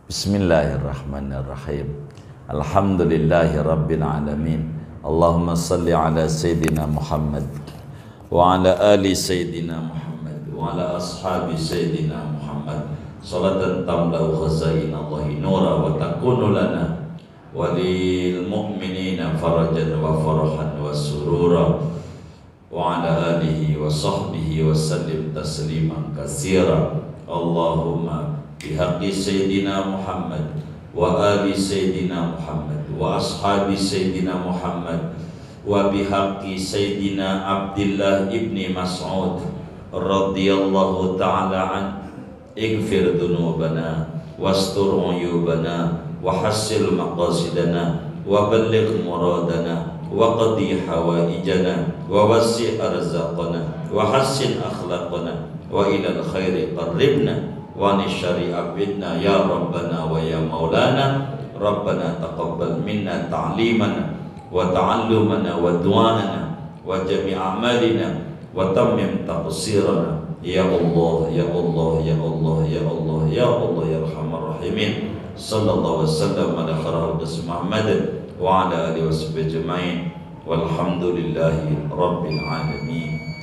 Speaker 1: Bismillahirrahmanirrahim. Alhamdulillahi rabbil alamin. Allahumma salli ala Sayyidina Muhammad wa ala ali Sayyidina Muhammad wa ala ashabi Sayyidina Muhammad salatan tamlau khazainallahi nura wa takunu lana walil mu'minina farajan wa farahan wa surura wa ala alihi wa sahbihi wa sallim tasliman katsira. Allahumma bihaqqi Sayyidina Muhammad wa ali Sayyidina Muhammad wa ashabi Sayyidina Muhammad wa bihaqqi Sayyidina Abdullah ibni Mas'ud radhiyallahu ta'ala an, ighfir dhunubana wastur uyubana wa hassil maqasidana wa balligh muradana wa qadi hawaijana wa wasi' arzaqana wa hassin akhlaqana wa ilal khairi qarribna wa nishari abidna ya rabbana wa ya maulana. Rabbana taqabbal minna ta'limana wa ta'allumana wa du'ana wa jami' a'malina wa tammim taqsirana ya Allah ya Allah ya Allah ya Allah ya Allah ya arhamar rahimin. Sallallahu alaihi wasallam ala khairil Muhammad wa ala alihi washabihi ajma'in walhamdulillahi rabbil alamin.